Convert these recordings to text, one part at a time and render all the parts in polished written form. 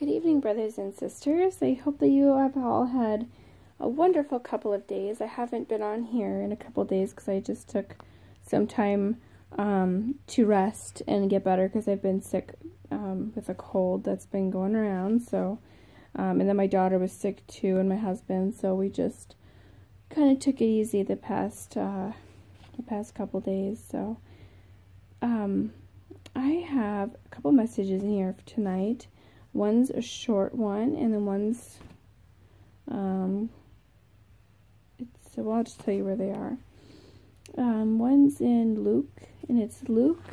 Good evening, brothers and sisters. I hope that you have all had a wonderful couple of days. I haven't been on here in a couple of days because I just took some time to rest and get better because I've been sick with a cold that's been going around. So, and then my daughter was sick too, and my husband. So we just kind of took it easy the past couple days. So, I have a couple messages in here for tonight. One's a short one, and then one's, well, I'll just tell you where they are. One's in Luke, and it's Luke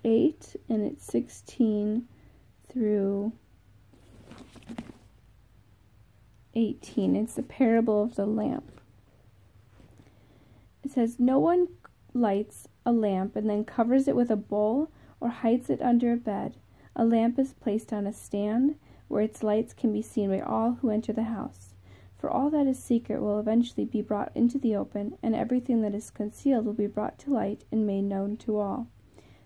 8, and it's 16 through 18. It's the parable of the lamp. It says, "No one lights a lamp and then covers it with a bowl or hides it under a bed. A lamp is placed on a stand where its lights can be seen by all who enter the house. For all that is secret will eventually be brought into the open, and everything that is concealed will be brought to light and made known to all.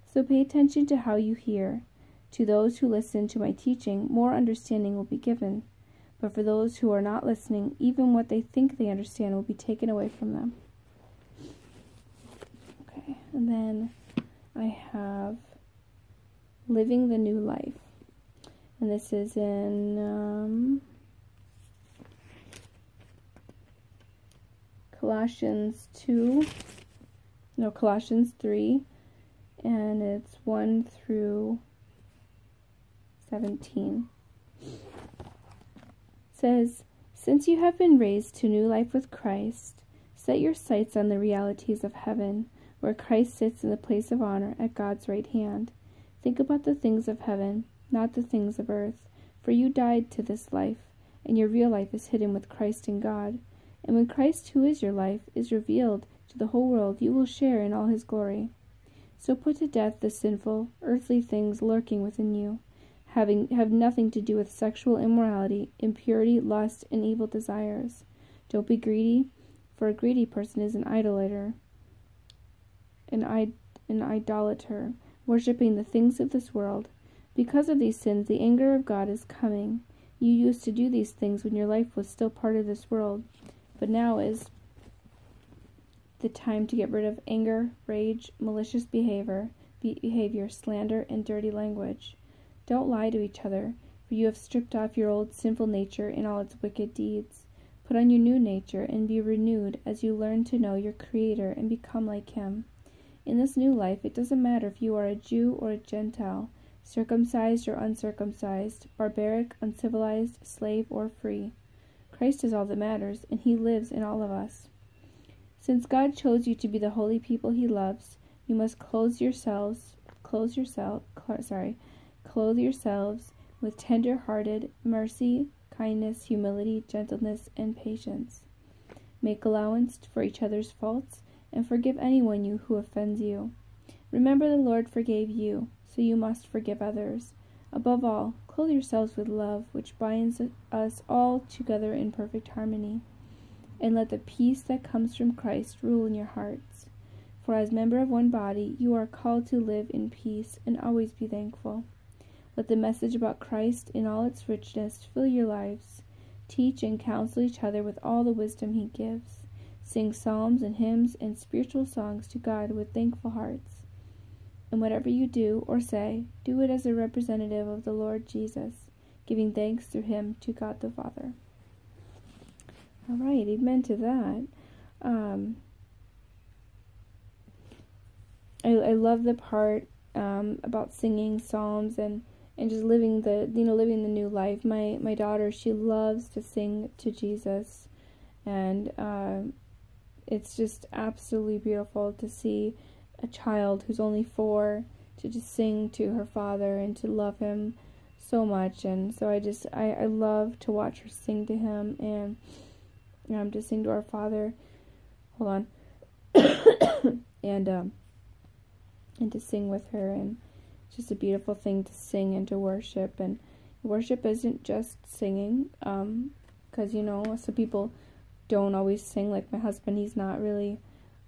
So pay attention to how you hear. To those who listen to my teaching, more understanding will be given. But for those who are not listening, even what they think they understand will be taken away from them." Okay, and then I have Living the New Life. And this is in Colossians 3, and it's 1 through 17. It says, "Since you have been raised to new life with Christ, set your sights on the realities of heaven, where Christ sits in the place of honor at God's right hand. Think about the things of heaven, not the things of earth, for you died to this life, and your real life is hidden with Christ in God. And when Christ, who is your life, is revealed to the whole world, you will share in all his glory. So put to death the sinful, earthly things lurking within you, have nothing to do with sexual immorality, impurity, lust, and evil desires. Don't be greedy, for a greedy person is an idolater, an idolater, worshipping the things of this world. Because of these sins, the anger of God is coming. You used to do these things when your life was still part of this world, but now is the time to get rid of anger, rage, malicious behavior, slander, and dirty language. Don't lie to each other, for you have stripped off your old sinful nature and all its wicked deeds. Put on your new nature and be renewed as you learn to know your Creator and become like him. In this new life, it doesn't matter if you are a Jew or a Gentile, circumcised or uncircumcised, barbaric, uncivilized, slave or free. Christ is all that matters, and he lives in all of us. Since God chose you to be the holy people he loves, you must clothe yourselves with tender-hearted mercy, kindness, humility, gentleness, and patience. Make allowance for each other's faults, and forgive anyone who offends you. Remember the Lord forgave you, so you must forgive others. Above all, clothe yourselves with love, which binds us all together in perfect harmony. And let the peace that comes from Christ rule in your hearts. For as member of one body, you are called to live in peace and always be thankful. Let the message about Christ in all its richness fill your lives. Teach and counsel each other with all the wisdom he gives. Sing psalms and hymns and spiritual songs to God with thankful hearts. And whatever you do or say, do it as a representative of the Lord Jesus, giving thanks through him to God the Father." All right, amen to that. I love the part about singing psalms and just living the new life. My daughter, she loves to sing to Jesus, and it's just absolutely beautiful to see a child who's only 4 to just sing to her father and to love him so much. And so I love to watch her sing to him and to sing to our Father. Hold on. and to sing with her, and it's just a beautiful thing to sing and to worship. And worship isn't just singing, because some people don't always sing. Like my husband, he's not really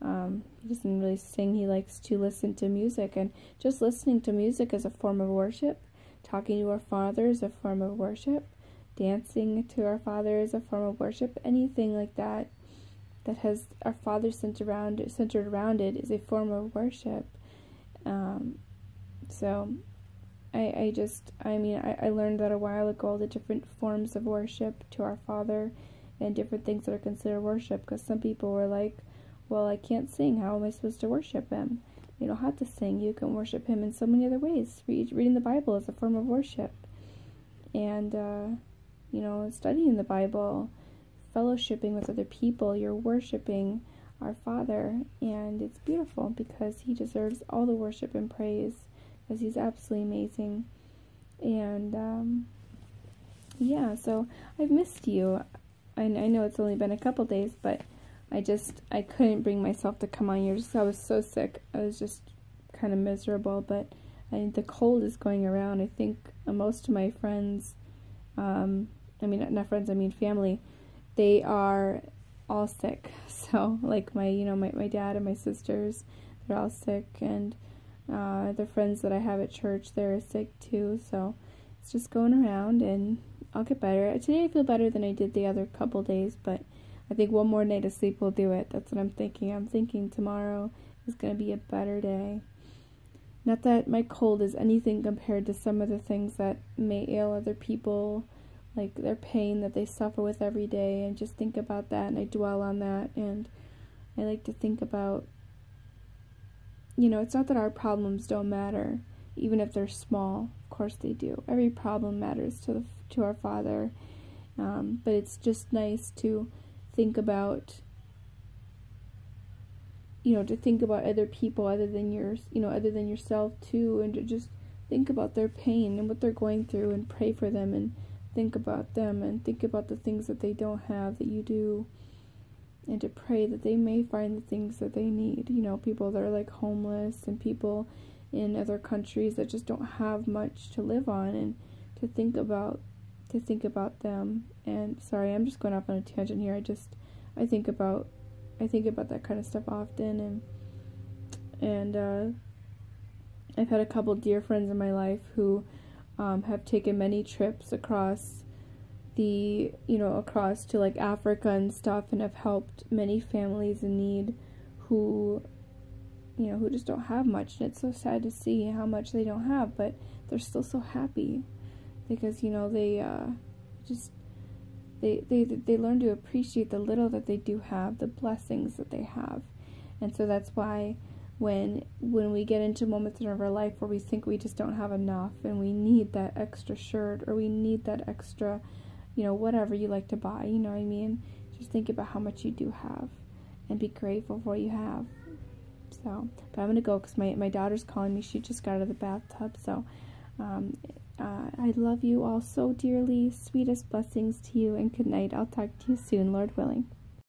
He doesn't really sing. He likes to listen to music, and just listening to music is a form of worship. talking to our Father is a form of worship. Dancing to our Father is a form of worship. Anything like that that has our Father centered around it is a form of worship. So I learned that a while ago, the different forms of worship to our Father and different things that are considered worship, because some people were like, well, I can't sing. How am I supposed to worship Him? You don't have to sing. You can worship Him in so many other ways. Reading the Bible is a form of worship. And, studying the Bible, fellowshipping with other people, you're worshiping our Father. And it's beautiful because He deserves all the worship and praise, because He's absolutely amazing. And, so I've missed you. I know it's only been a couple days, but I couldn't bring myself to come on here. I was so sick. I was just kind of miserable, but the cold is going around. I think most of my friends, not friends, I mean family, they are all sick. So, like my dad and my sisters, they're all sick, and the friends that I have at church, they're sick too. So, it's just going around, and I'll get better. Today I feel better than I did the other couple days, but I think one more night of sleep will do it. That's what I'm thinking. I'm thinking tomorrow is going to be a better day. Not that my cold is anything compared to some of the things that may ail other people, like their pain that they suffer with every day, and just think about that, and I dwell on that, and I like to think about, it's not that our problems don't matter, even if they're small. Of course they do. Every problem matters to our Father, but it's just nice to think about, to think about other people other than yourself too, and to just think about their pain and what they're going through, and pray for them, and think about them, and think about the things that they don't have that you do, and to pray that they may find the things that they need. People that are like homeless, and people in other countries that just don't have much to live on, and to think about them. And sorry, I'm just going off on a tangent here. I think about that kind of stuff often, and I've had a couple dear friends in my life who have taken many trips across to like Africa and stuff, and have helped many families in need who just don't have much. And it's so sad to see how much they don't have, but they're still so happy, because they learn to appreciate the little that they do have, the blessings that they have. And so that's why when we get into moments in our life where we think we just don't have enough, and we need that extra shirt, or we need that extra, whatever you like to buy, just think about how much you do have, and be grateful for what you have. So, but I'm going to go because my daughter's calling me. She just got out of the bathtub. So, I love you all so dearly. Sweetest blessings to you, and good night. I'll talk to you soon, Lord willing.